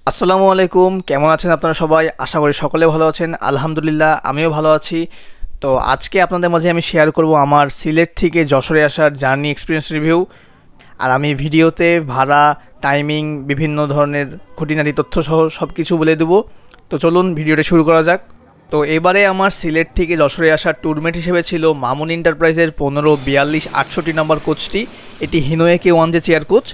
আসসালামু আলাইকুম, কেমন আছেন আপনারা সবাই? আশা করি সকলে ভালো আছেন। আলহামদুলিল্লাহ, আমিও ভালো আছি। তো আজকে আপনাদের মাঝে আমি শেয়ার করব আমার সিলেট থেকে যশোরে আসার জার্নি এক্সপিরিয়েন্স রিভিউ। আর আমি ভিডিওতে ভাড়া, টাইমিং, বিভিন্ন ধরনের খুঁটিনাটি তথ্য সহ সব কিছু বলে দেবো। তো চলুন ভিডিওটা শুরু করা যাক। তো এবারে আমার সিলেট থেকে যশোরে আসার ট্যুরমেট হিসেবে ছিল মামুন এন্টারপ্রাইজের 1542-68 নম্বর কোচটি। এটি হিনোয়েকে 1J চেয়ার কোচ।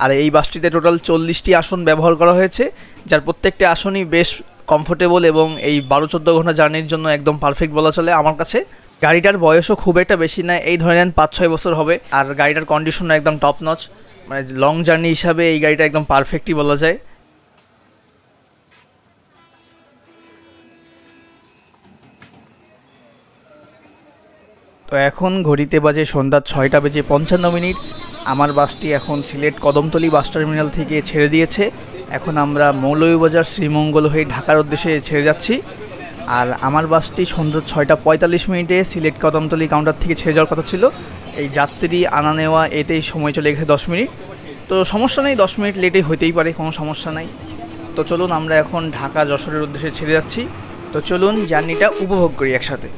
আর এই বাসটিতে টোটাল 40টি আসন ব্যবহার করা হয়েছে, যার প্রত্যেকটি আসনই বেশ কমফোর্টেবল এবং এই 12-14 ঘন্টা জার্নির জন্য একদম পারফেক্ট বলা চলে আমার কাছে। গাড়িটার বয়সও খুব একটা বেশি না, এই ধরে নেন 5-6 বছর হবে। আর গাড়িটার কন্ডিশনও একদম টপ নচ, মানে লং জার্নি হিসাবে এই গাড়িটা একদম পারফেক্টই বলা যায়। তো এখন ঘড়িতে বাজে সন্ধ্যা 6:55। আমার বাসটি এখন সিলেট কদমতলী বাস টার্মিনাল থেকে ছেড়ে দিয়েছে। এখন আমরা মৌলভীবাজার শ্রীমঙ্গল হয়ে ঢাকার উদ্দেশ্যে ছেড়ে যাচ্ছি। আর আমার বাসটি সন্ধ্যা 6:45 সিলেট কদমতলী কাউন্টার থেকে ছেড়ে যাওয়ার কথা ছিল। এই যাত্রী আনা নেওয়া এতেই সময় চলে গেছে 10 মিনিট। তো সমস্যা নেই, 10 মিনিট লেটে হইতেই পারে, কোনো সমস্যা নাই। তো চলুন আমরা এখন ঢাকা যশোরের উদ্দেশ্যে ছেড়ে যাচ্ছি। তো চলুন জার্নিটা উপভোগ করি একসাথে।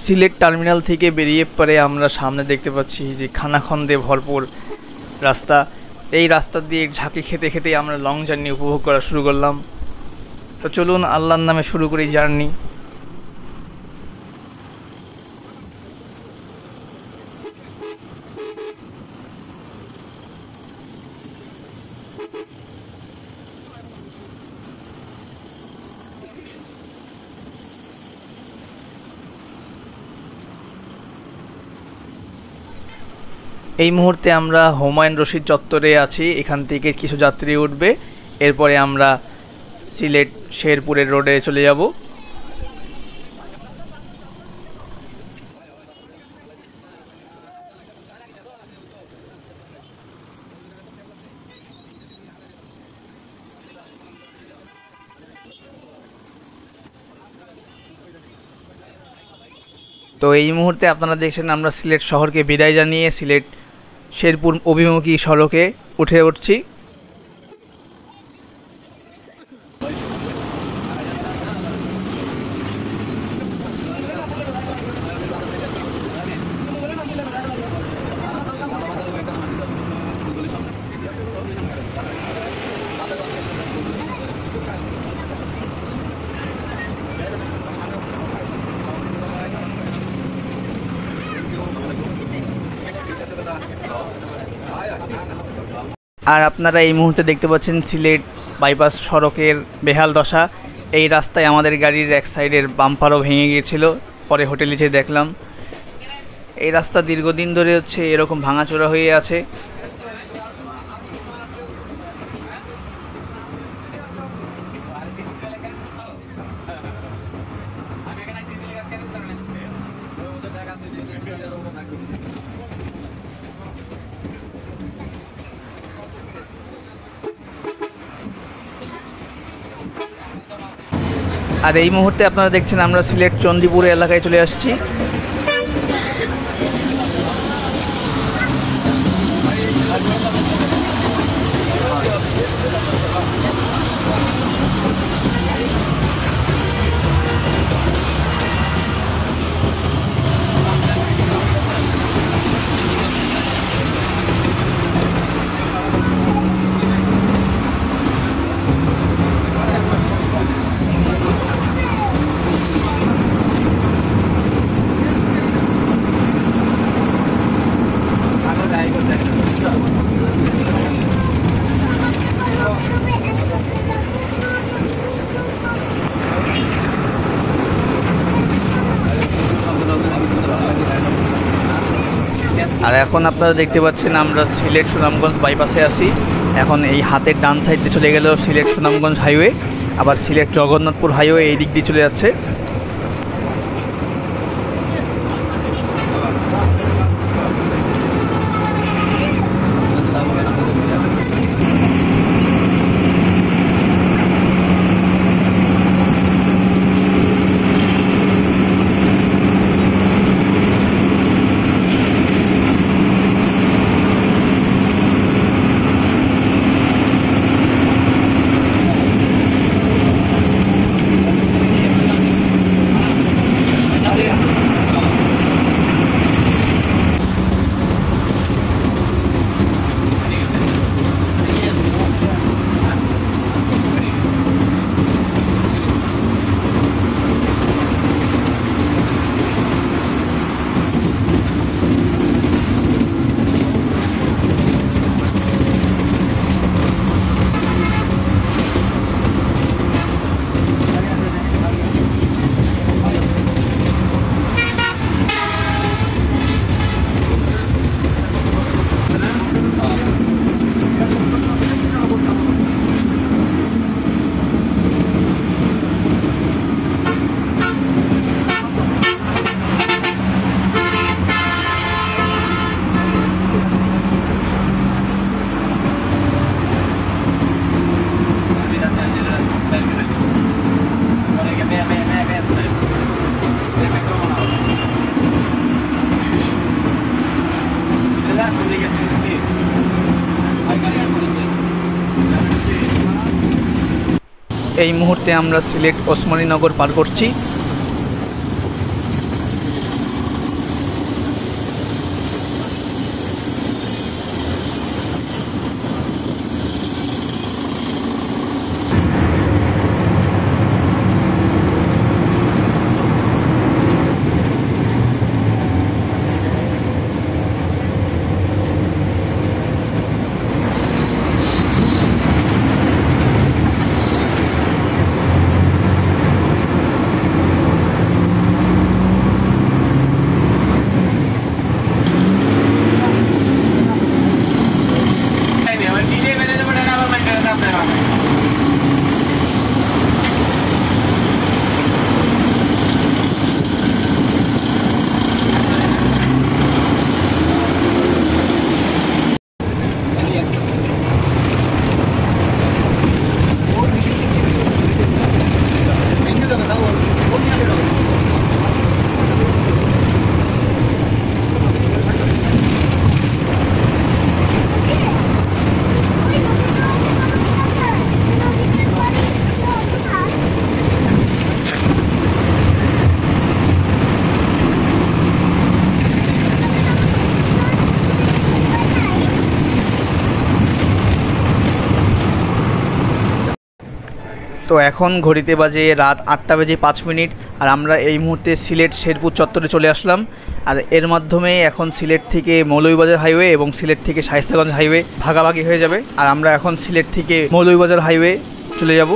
সিলেট টার্মিনাল থেকে বেরিয়ে পরে আমরা সামনে দেখতে পাচ্ছি যে খানাখন্দে ভরপুর রাস্তা। এই রাস্তা দিয়ে ঝাঁকি খেতে খেতেই আমরা লং জার্নি উপভোগ করা শুরু করলাম। তো চলুন আল্লাহর নামে শুরু করি জার্নি। এই মুহূর্তে আমরা হুমায়ুন রশিদ চত্বরে আছি। এখান থেকে কিছু যাত্রী উঠবে, এরপরে আমরা সিলেট শেরপুরের রোডে চলে যাব। তো এই মুহূর্তে আপনারা দেখছেন আমরা সিলেট শহরকে বিদায় জানিয়ে সিলেট শেরপুর অভিমুখী সড়কে উঠে উঠছি। আর আপনারা এই মুহূর্তে দেখতে পাচ্ছেন সিলেট বাইপাস সড়কের বেহাল দশা। এই রাস্তায় আমাদের গাড়ির এক সাইডের বাম্পারও ভেঙে গিয়েছিল, পরে হোটেলে যেয়ে দেখলাম। এই রাস্তা দীর্ঘদিন ধরে এরকম ভাঙাচোরা হয়ে আছে। আর এই মুহূর্তে আপনারা দেখছেন আমরা সিলেট চণ্ডীপুর এলাকায় চলে আসছি। আর এখন আপনারা দেখতে পাচ্ছেন আমরা সিলেট সুনামগঞ্জ বাইপাসে আছি। এখন এই হাতের ডান সাইডে চলে গেল সিলেট সুনামগঞ্জ হাইওয়ে, আবার সিলেট জগন্নাথপুর হাইওয়ে এই দিক দিয়ে চলে যাচ্ছে। এই মুহূর্তে আমরা সিলেট ওসমানীনগর পার করছি। তো এখন ঘড়িতে বাজে রাত 8টা বেজে 5 মিনিট, আর আমরা এই মুহূর্তে সিলেট শেরপুর চত্বরে চলে আসলাম। আর এর মাধ্যমে এখন সিলেট থেকে মৌলভীবাজার হাইওয়ে এবং সিলেট থেকে শায়েস্তাগঞ্জ হাইওয়ে ভাগাভাগি হয়ে যাবে। আর আমরা এখন সিলেট থেকে মৌলভীবাজার হাইওয়ে চলে যাব।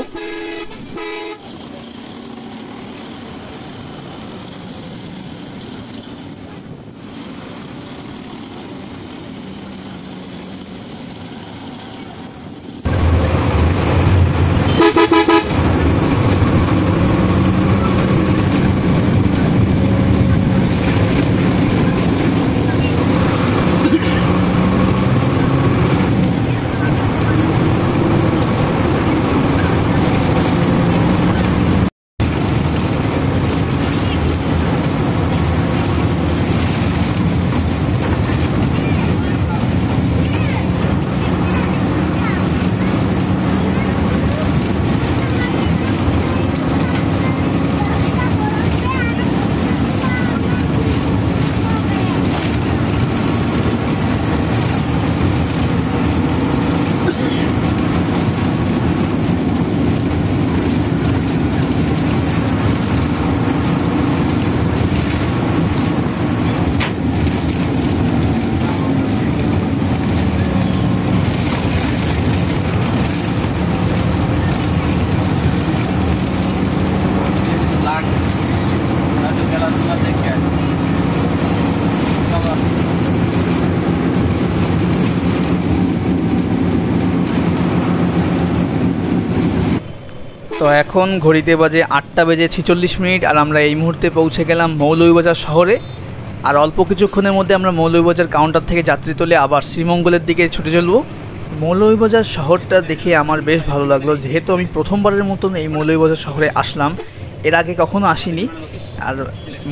তো এখন ঘড়িতে বাজে 8টা বেজে 46 মিনিট, আর আমরা এই মুহূর্তে পৌঁছে গেলাম মৌলভীবাজার শহরে। আর অল্প কিছুক্ষণের মধ্যে আমরা মৌলভীবাজার কাউন্টার থেকে যাত্রী তুলে আবার শ্রীমঙ্গলের দিকে ছুটে চলবো। মৌলভীবাজার শহরটা দেখে আমার বেশ ভালো লাগলো, যেহেতু আমি প্রথমবারের মতন এই মৌলভীবাজার শহরে আসলাম, এর আগে কখনো আসিনি। আর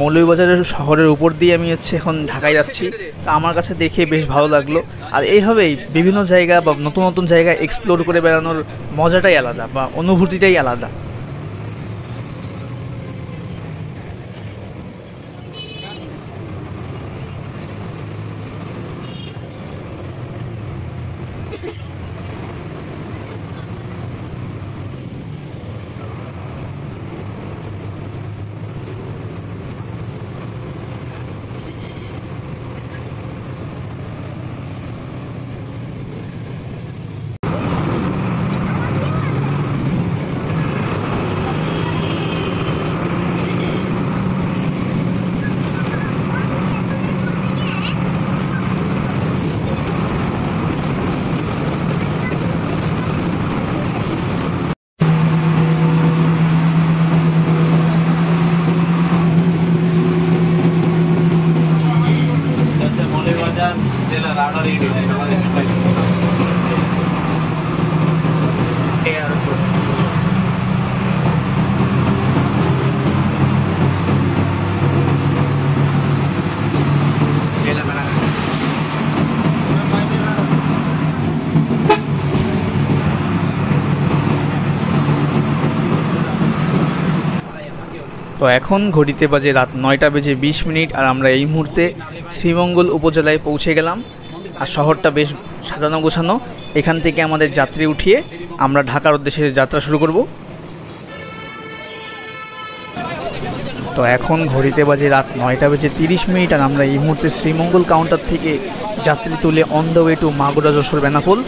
মৌলভীবাজারের শহরের উপর দিয়ে আমি এখন ঢাকায় যাচ্ছি, তা আমার কাছে দেখে বেশ ভালো লাগলো। আর এইভাবেই বিভিন্ন জায়গা বা নতুন নতুন জায়গা এক্সপ্লোর করে বেড়ানোর মজাটাই আলাদা বা অনুভূতিটাই আলাদা। তো এখন ঘড়িতে বাজে রাত 9:20 আর আমরা এই মুহূর্তে শ্রীমঙ্গল উপজেলায় পৌঁছে গেলাম। আর শহরটা বেশ সাজানো গোছানো। এখান থেকে আমাদের যাত্রী উঠিয়ে আমরা ঢাকার উদ্দেশ্যে যাত্রা শুরু করব। তো এখন ঘড়িতে বাজে রাত 9:30 আর আমরা এই মুহূর্তে শ্রীমঙ্গল কাউন্টার থেকে যাত্রী তুলে on the way to Magura Jessore Benapole.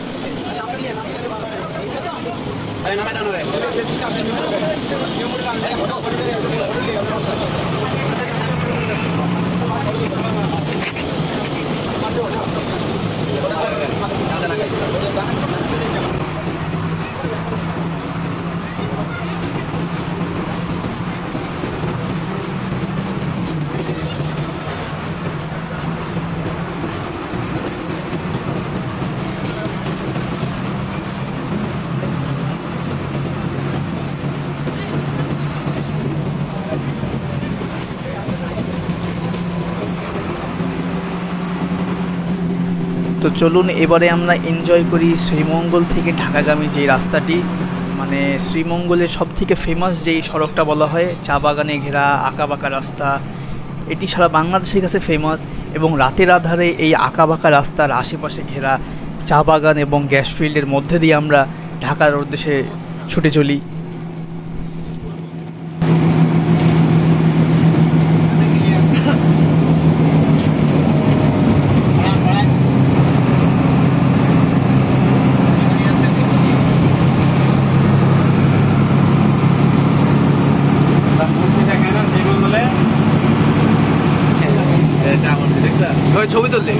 তো চলুন এবারে আমরা এনজয় করি শ্রীমঙ্গল থেকে ঢাকাগামী যে রাস্তাটি, মানে শ্রীমঙ্গলের সব থেকে ফেমাস যেই সড়কটা বলা হয়, চা বাগানে ঘেরা আঁকাবাঁকা রাস্তা, এটি সারা বাংলাদেশের কাছে ফেমাস। এবং রাতের আধারে এই আঁকাবাঁকা রাস্তার আশেপাশে ঘেরা চা বাগান এবং গ্যাস ফিল্ডের মধ্যে দিয়ে আমরা ঢাকার উদ্দেশ্যে ছুটে চলি। ছবি তুললে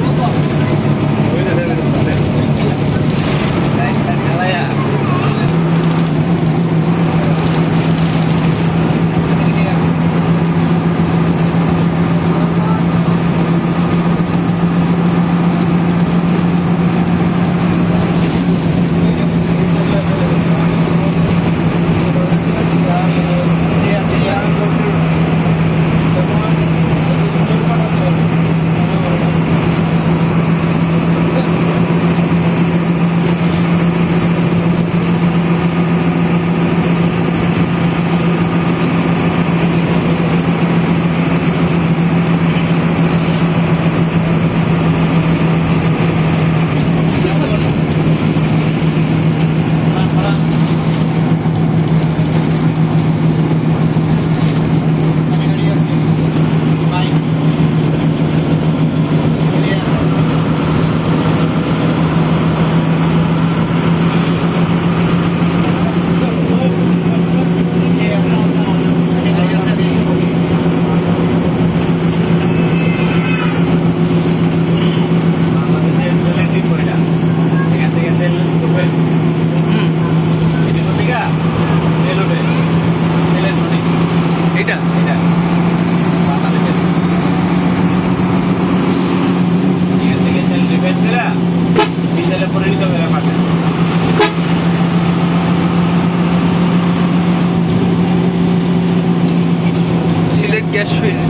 গ্যাস ফিল্ড।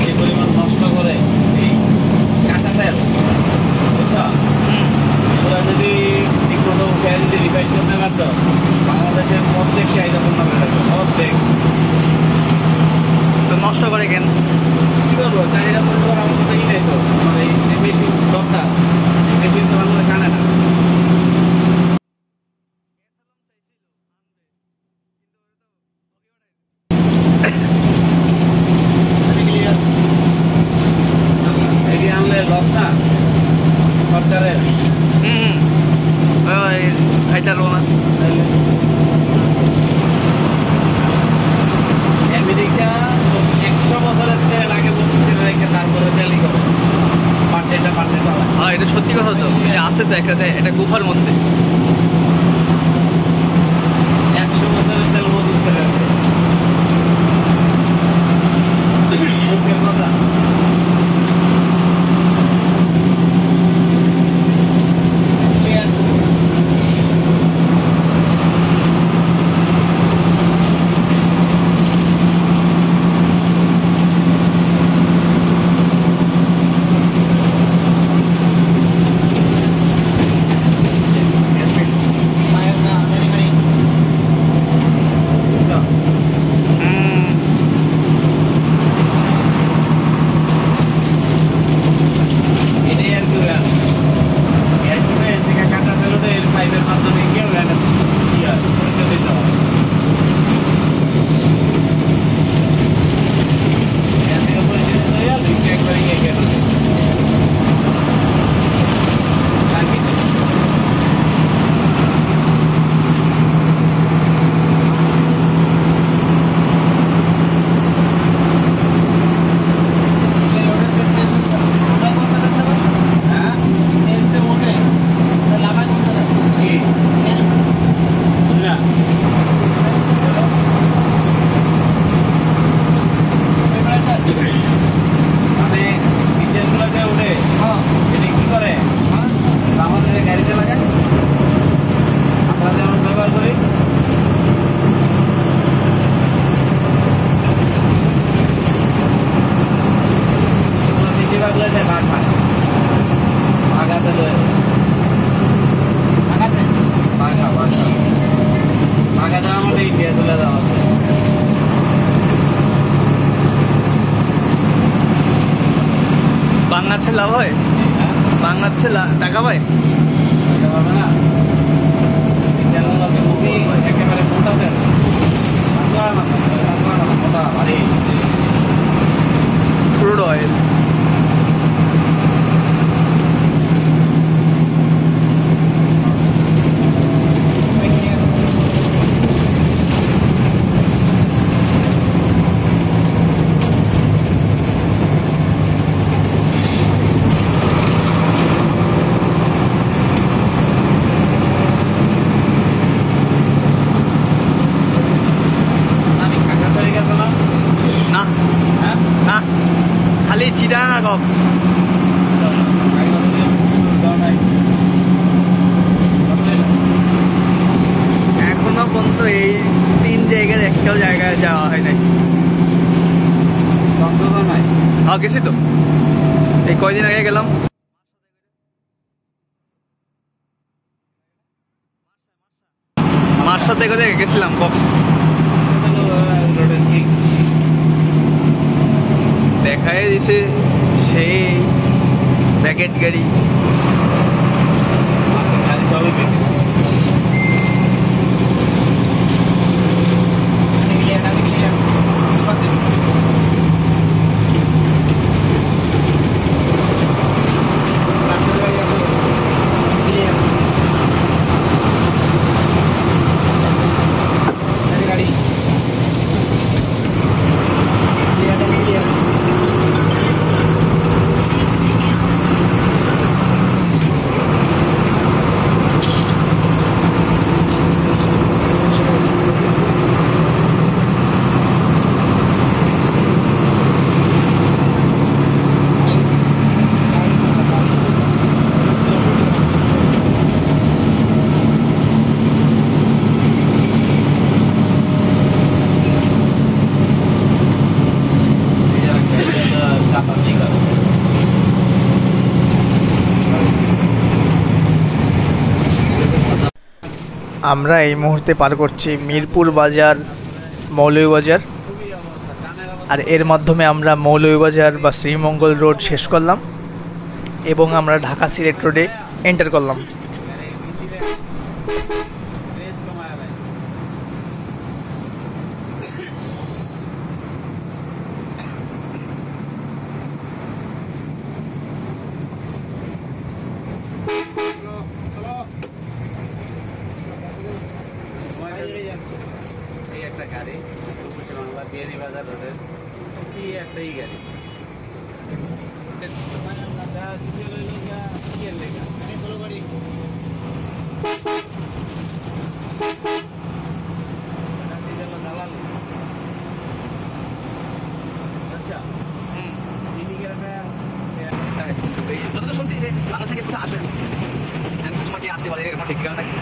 যে পরিমাণ নষ্ট করে এই কাঁচা তেল, ওরা যদি ঠিক মতো যদি রিফাইন করতে পারত, বাংলাদেশের অর্ধেক চাহিদা পূর্ণ হয়ে যেত। অর্ধেক তো নষ্ট করে কেন? কি করবো, চাহিদা পূর্ণ করার মতো থেকেই নেই তো। আমার এই মেশিন দরকার, মেশিন তো বাংলাদেশ জানে না। আমেরিকা 100 বছরের তেল আগে বলতে রেখে তারপরে তেলই করে পার্টেটা চালায়। হ্যাঁ, এটা সত্যি কথা। তো আছে তো একটা গুফার মধ্যে 100 বছরের তেল মজুত করে আছে। কথা বাংলাদেশে লাভ হয়, বাংলাদেশে টাকা পায়। ক্রুড অয়েল খালি চিটাগাং আর কক্স। এখনো পর্যন্ত এই 3 জায়গার একটাও জায়গায় যাওয়া হয় নাই। হ্যাঁ গেছি তো, এই কয়দিন আগে গেলাম। মার সাথে করে গেছিলাম কক্স। দেখাই দিছে সেই প্যাকেট গাড়ি। আমরা এই মুহূর্তে পার করছি মিরপুর বাজার, মৌলভীবাজার। আর এর মাধ্যমে আমরা মৌলভীবাজার বা শ্রীমঙ্গল রোড শেষ করলাম এবং আমরা ঢাকা সিলেট রোডে এন্টার করলাম। একটা গাড়ি বাংলা বিহারি বাজার রোডের কি একটাই গাড়ি আচ্ছা শুনছি যে বাংলা থেকে কোথাও আসবেন তোমাকে আসতে পারে এরকম ঠিক কারণ নাকি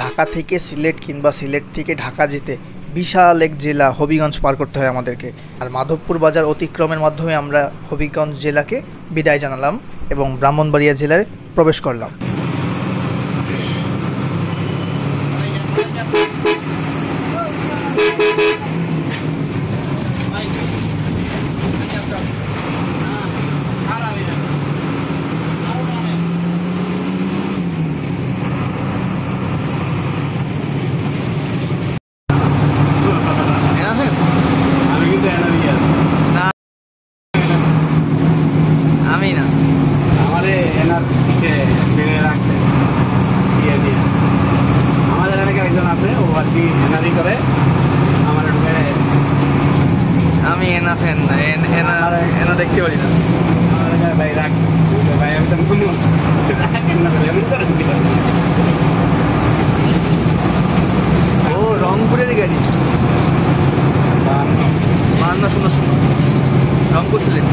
ঢাকা থেকে সিলেট কিংবা সিলেট থেকে ঢাকা যেতে বিশাল এক জেলা হবিগঞ্জ পার করতে হয় আমাদেরকে। আর মাধবপুর বাজার অতিক্রমের মাধ্যমে আমরা হবিগঞ্জ জেলাকে বিদায় জানালাম এবং ব্রাহ্মণবাড়িয়া জেলায় প্রবেশ করলাম। আমি না, আমারে এনার পিঠে বেড়ে রাখছে দিয়ে দিয়ে। আমাদের এলাকায় একজন আছে, ও আর কি এনারই করে আমার আমি এনা ফ্যান না, এনা দেখতে পারি না। আমার এলাকায় ভাই রাখ ভাই, আমি তো কোনো এমন করে ও রংপুরের গাড়ি, 5200 রংপুর সিলেট।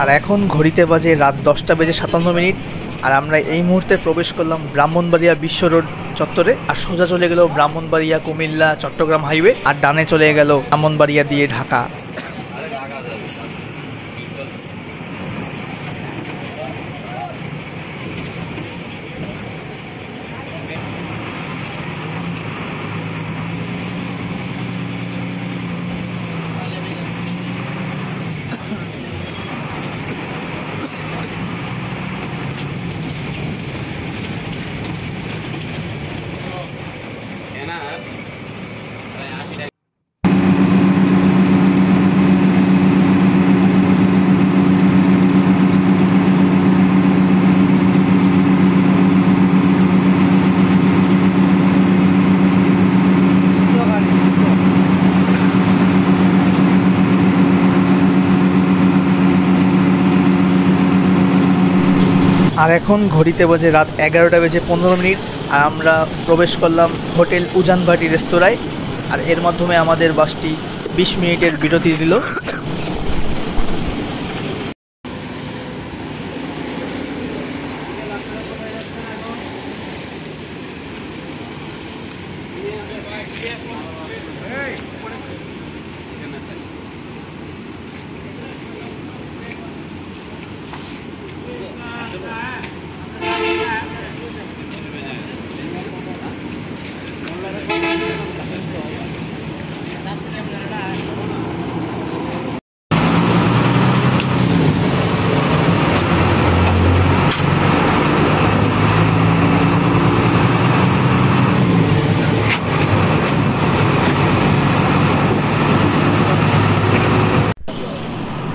আর এখন ঘড়িতে বাজে রাত 10:57। আর আমরা এই মুহূর্তে প্রবেশ করলাম ব্রাহ্মণবাড়িয়া বিশ্ব রোড চত্বরে। আর সোজা চলে গেল ব্রাহ্মণবাড়িয়া কুমিল্লা চট্টগ্রাম হাইওয়ে, আর ডানে চলে গেল ব্রাহ্মণবাড়িয়া দিয়ে ঢাকা। আর এখন ঘড়িতে বাজে রাত 11:15। আর আমরা প্রবেশ করলাম হোটেল উজানভাটি রেস্তোরাঁয়। আর এর মাধ্যমে আমাদের বাসটি 20 মিনিটের বিরতি দিল।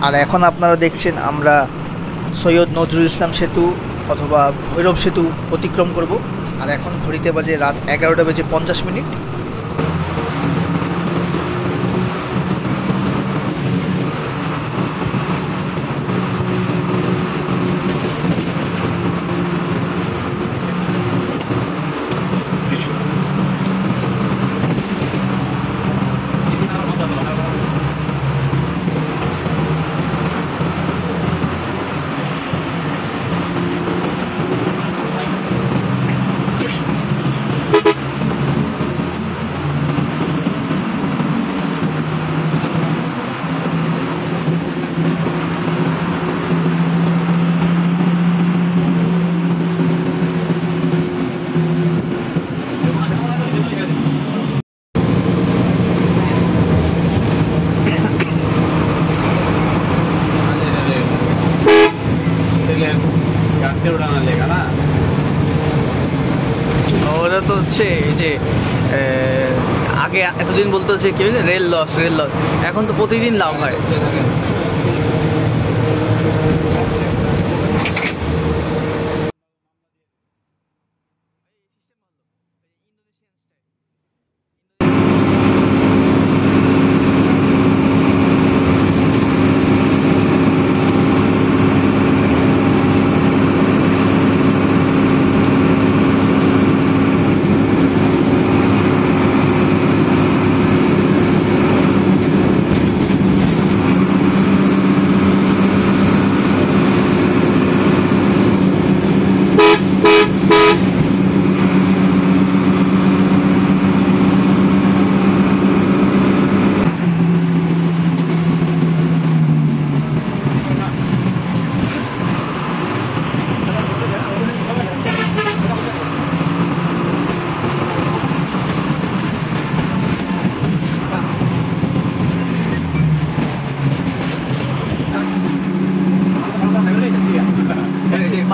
আর এখন আপনারা দেখছেন আমরা সৈয়দ নজরুল ইসলাম সেতু অথবা ভৈরব সেতু অতিক্রম করব। আর এখন ঘড়িতে বাজে রাত 11:50। ওরা তো হচ্ছে এই যে আগে এতদিন বলতে হচ্ছে কি রেল লস, এখন তো প্রতিদিন লাভ হয়।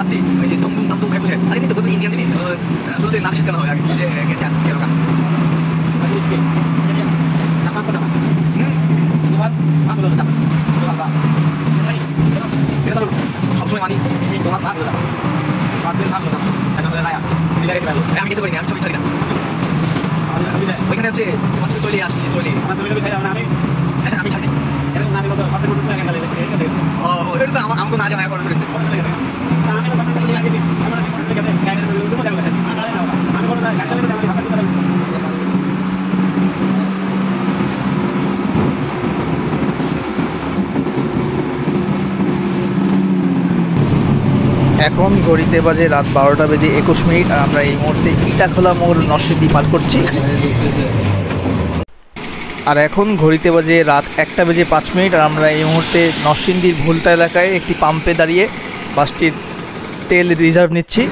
Pati, ini tunggu kayak buset. Hari ini tuh Indian ini, dulu dia naksir kan ya, dia kayak kan. Nama apa nama? Tuhan, aku udah dapat. Tuhan apa? Kita tahu. Habis mani, Tuhan apa udah? Pasti aku udah. Ada udah layak. Tidak ada baru. Yang itu ini, coba cari dah. ওইখানে আছে মাত্র চলে আসছে চলে মাত্র চলে গেছে আমি আমি ছাড়ি এরকম নামি কত পাঁচ মিনিট লাগে গেলে ও ওটা তো আমাকে না জানা করে করেছে আমি তো পাঁচ মিনিট লাগেছি আমরা ঠিক আছে গাড়ি উঠে যাবে আমি কোন গাড়ি চালাতে যাবে হাতে করে এখন ঘড়িতে বাজে রাত 12:21 আর আমরা এই মুহূর্তে ইটাখোলা মোড় নরসিংদী পার করছি। আর এখন ঘড়িতে বাজে রাত 1:05 আর আমরা এই মুহূর্তে নরসিংদীর ভুলতা এলাকায় একটি পাম্পে দাঁড়িয়ে বাসটির তেল রিজার্ভ নিচ্ছি।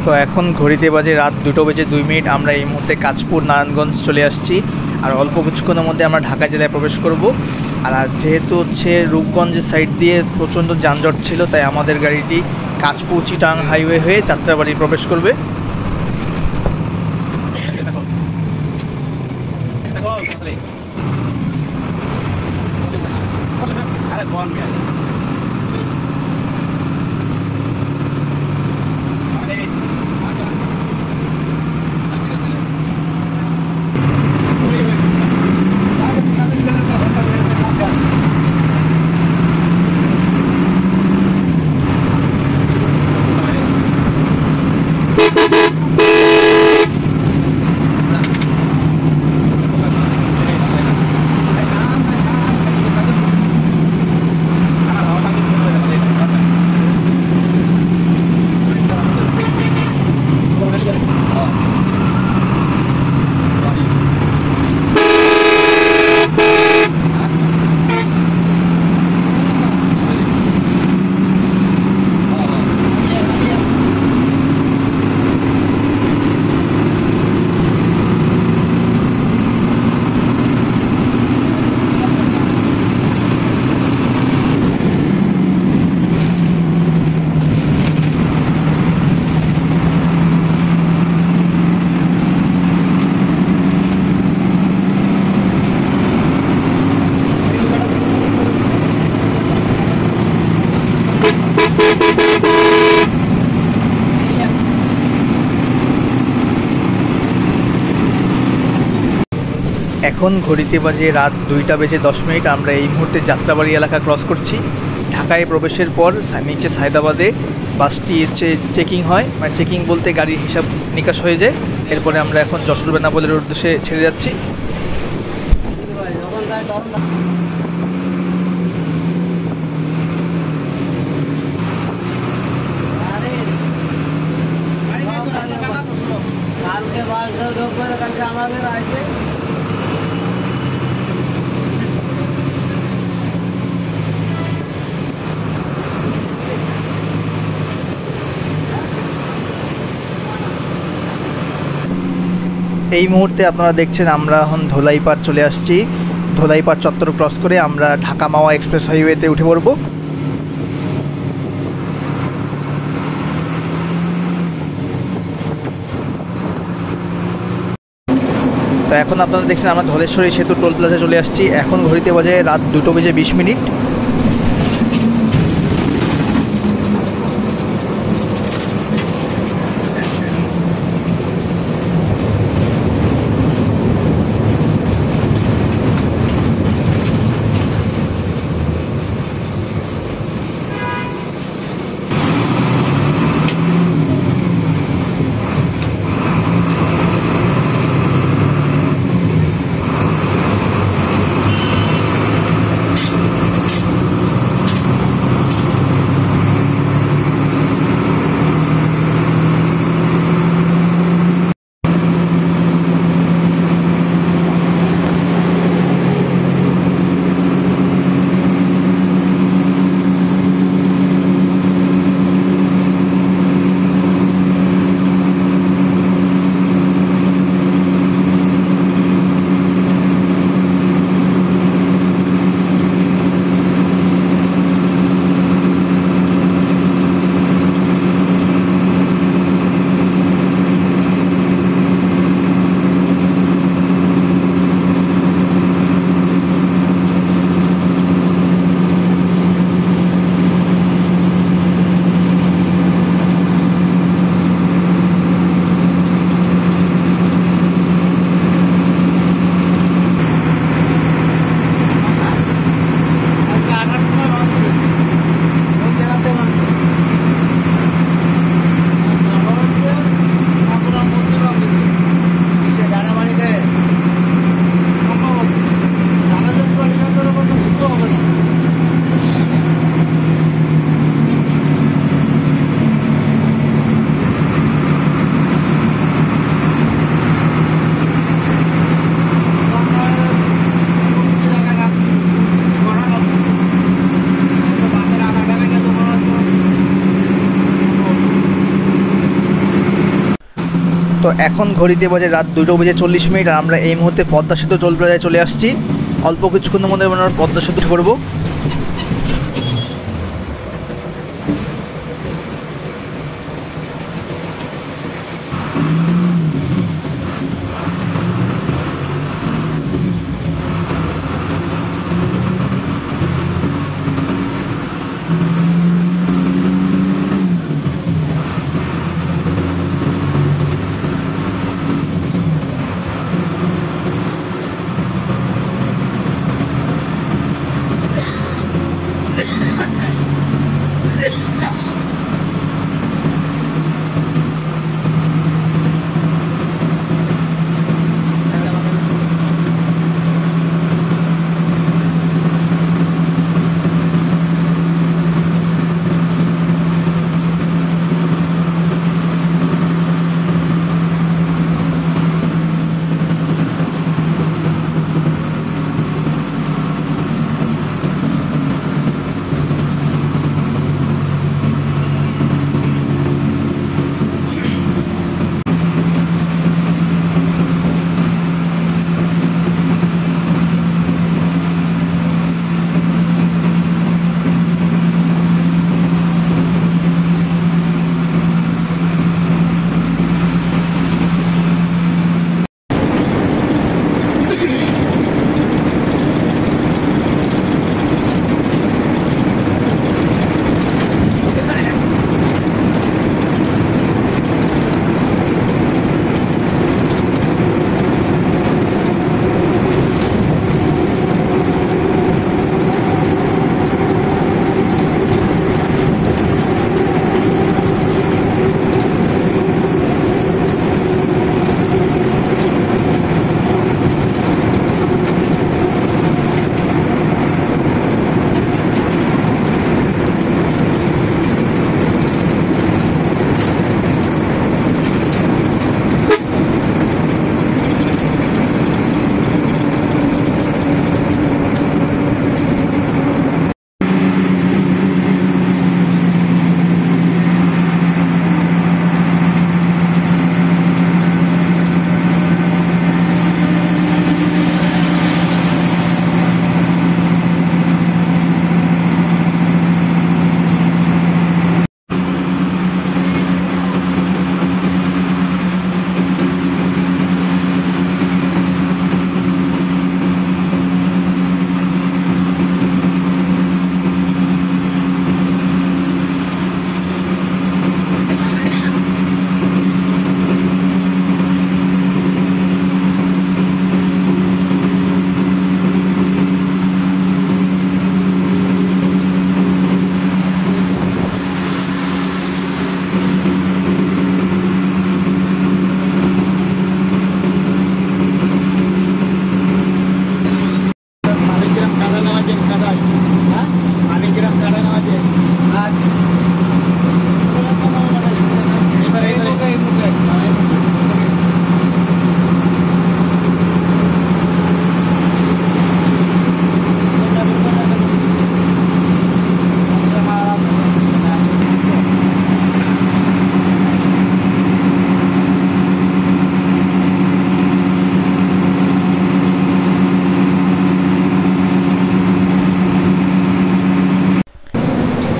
তো এখন ঘড়িতে বাজে রাত 2:02 আমরা এই মুহূর্তে কাঁচপুর নারায়ণগঞ্জ চলে আসছি আর অল্প কিছুক্ষণের মধ্যে আমরা ঢাকা জেলায় প্রবেশ করব। আর যেহেতু হচ্ছে রূপগঞ্জের সাইড দিয়ে প্রচণ্ড যানজট ছিল তাই আমাদের গাড়িটি কাঁচপুর চিটাং হাইওয়ে হয়ে যাত্রাবাড়ি প্রবেশ করবে। এখন ঘড়িতে বাজে রাত 2:10 আমরা এই মুহূর্তে যাত্রাবাড়ি এলাকা ক্রস করছি। ঢাকায় প্রবেশের পর নিচে সায়দাবাদে বাসটি চেকিং হয়, মানে চেকিং বলতে গাড়ির হিসাব নিকাশ হয়ে যায়। এরপরে আমরা এখন যশোর বেনাপোলের উদ্দেশ্যে ছেড়ে যাচ্ছি। এই মুহূর্তে আপনারা দেখছেন আমরা এখন ধোলাইপাড় চলে আসছি। ধোলাইপাড় চত্বর ক্রস করে আমরা ঢাকা মাওয়া এক্সপ্রেস হাইওয়েতে উঠে পড়ব। তো এখন আপনারা দেখছেন আমরা ধলেশ্বরী সেতু টোল প্লাজা চলে আসছি। এখন ঘড়িতে বাজে রাত 2:20। তো এখন ঘড়িতে বাজে রাত 2:40 আর আমরা এই মুহূর্তে পদ্মা সেতু টোল প্লাজায় চলে আসছি। অল্প কিছুক্ষণের মধ্যে আমরা পদ্মা সেতু করবো।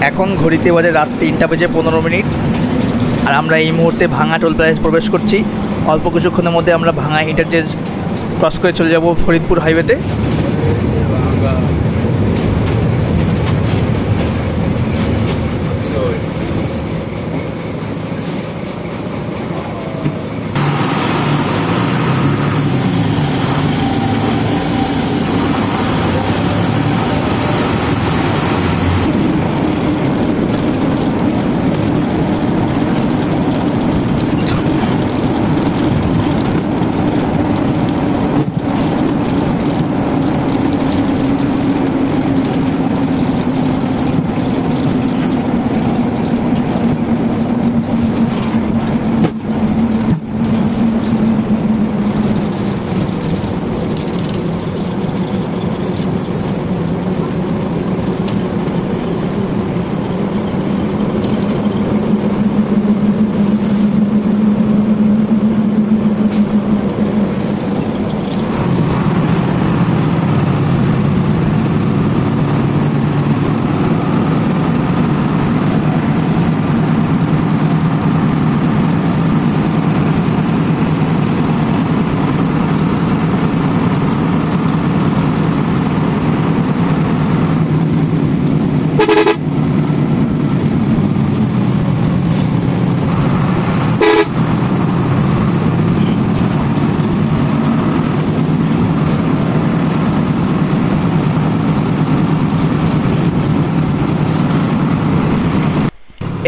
এখন ঘড়িতে বাজে রাত 3:15 আর আমরা এই মুহূর্তে ভাঙা টোল প্লাজায় প্রবেশ করছি। অল্প কিছুক্ষণের মধ্যে আমরা ভাঙা ইন্টারচেঞ্জ ক্রস করে চলে যাব ফরিদপুর হাইওয়েতে।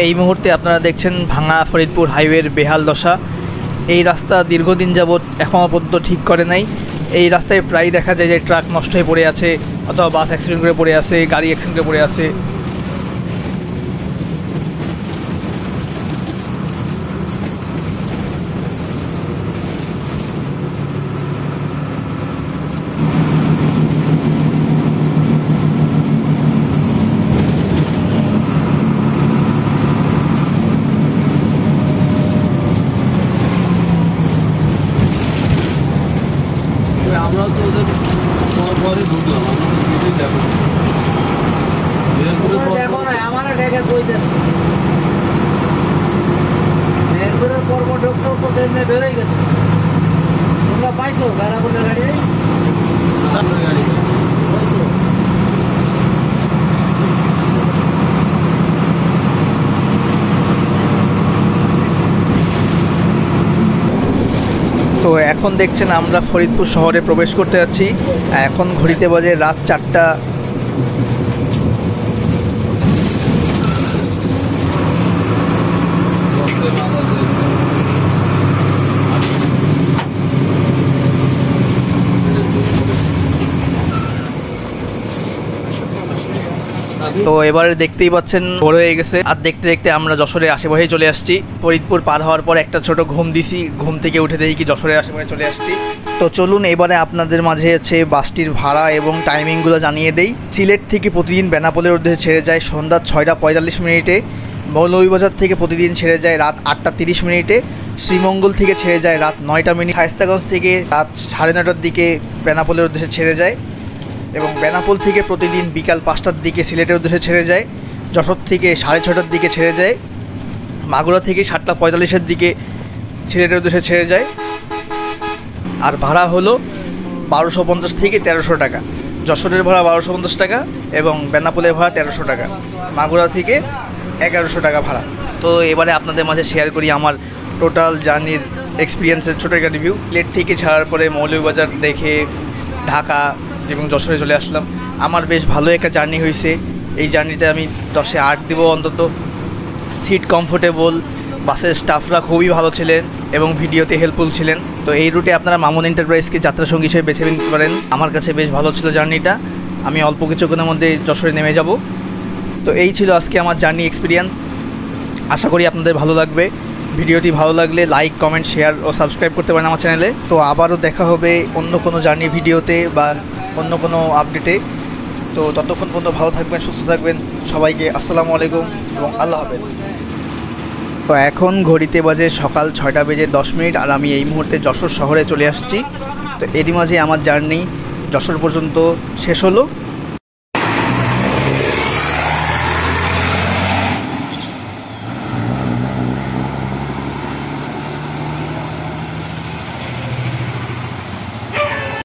এই মুহূর্তে আপনারা দেখছেন ভাঙা ফরিদপুর হাইওয়ের বেহাল দশা। এই রাস্তা দীর্ঘদিন যাবৎ এখনও পর্যন্ত ঠিক করে নাই। এই রাস্তায় প্রায় দেখা যায় যে ট্রাক নষ্ট হয়ে পড়ে আছে, অথবা বাস অ্যাক্সিডেন্ট করে পড়ে আছে, গাড়ি অ্যাক্সিডেন্ট করে পড়ে আছে। আমরা তো ওদের পরে ঢুকলাম, আমরা তো কিছুই দেখো দেখো না, আমার ডেকে কইতেছে এরপরে পর্ব ঢুকছো তো ট্রেনে বেরোই গেছে। তোমরা পাইছো বেড়াবুলের গাড়ি গাড়ি তো এখন দেখছেন আমরা ফরিদপুর শহরে প্রবেশ করতে যাচ্ছি। এখন ঘড়িতে বাজে রাত 4টা। তো এবারে দেখতেই পাচ্ছেন বড় হয়ে গেছে, আর দেখতে দেখতে আমরা যশোরের আশেপাশে চলে আসছি। ফরিদপুর পার হওয়ার পর একটা ছোট ঘুম দিছি, ঘুম থেকে উঠে দেখি কি যশোরের আশেপাশে চলে আসছি। তো চলুন এবারে আপনাদের মাঝে আছে বাসটির ভাড়া এবং টাইমিংগুলো জানিয়ে দেই। সিলেট থেকে প্রতিদিন বেনাপোলের উদ্দেশ্যে ছেড়ে যায় সন্ধ্যা 6:45, মৌলভীবাজার থেকে প্রতিদিন ছেড়ে যায় রাত 8:30, শ্রীমঙ্গল থেকে ছেড়ে যায় রাত 9টা, শায়েস্তাগঞ্জ থেকে রাত 9:30টার দিকে বেনাপোলের উদ্দেশ্যে ছেড়ে যায়, এবং বেনাপোল থেকে প্রতিদিন বিকাল 5টার দিকে সিলেটের উদ্দেশ্যে ছেড়ে যায়। যশোর থেকে 6:30টার দিকে ছেড়ে যায়। মাগুরা থেকে 7:45-এর দিকে সিলেটের উদ্দেশ্যে ছেড়ে যায়। আর ভাড়া হলো 1250 থেকে 1300 টাকা। যশোরের ভাড়া 1250 টাকা এবং বেনাপোলের ভাড়া 1300 টাকা। মাগুরা থেকে 1100 টাকা ভাড়া। তো এবারে আপনাদের মাঝে শেয়ার করি আমার টোটাল জার্নির এক্সপিরিয়েন্সের ছোটো একটা রিভিউ। সিলেট থেকে ছাড়ার পরে মৌলভীবাজার দেখে ঢাকা এবং যশোরে চলে আসলাম। আমার বেশ ভালো একটা জার্নি হয়েছে। এই জার্নিতে আমি 10-এ 8 দিব অন্তত। সিট কমফোর্টেবল, বাসের স্টাফরা খুবই ভালো ছিলেন এবং ভিডিওতে হেল্পফুল ছিলেন। তো এই রুটে আপনারা মামুন এন্টারপ্রাইজকে যাত্রা সঙ্গী হিসেবে বেছে নিতে পারেন। আমার কাছে বেশ ভালো ছিল জার্নিটা। আমি অল্প কিছুক্ষণের মধ্যে যশোরে নেমে যাব। তো এই ছিল আজকে আমার জার্নি এক্সপিরিয়েন্স। আশা করি আপনাদের ভালো লাগবে। ভিডিওটি ভালো লাগলে লাইক, কমেন্ট, শেয়ার ও সাবস্ক্রাইব করতে পারেন আমার চ্যানেলে। তো আবারও দেখা হবে অন্য কোনো জার্নি ভিডিওতে বা অন্য কোনো আপডেটে। তো ততক্ষণ পর্যন্ত ভালো থাকবেন, সুস্থ থাকবেন। সবাইকে আসসালামু আলাইকুম এবং আল্লাহ হাফেজ। তো এখন ঘড়িতে বাজে সকাল 6:10 আর আমি এই মুহূর্তে যশোর শহরে চলে আসছি। তো এরই মাঝে আমার জার্নি যশোর পর্যন্ত শেষ হলো।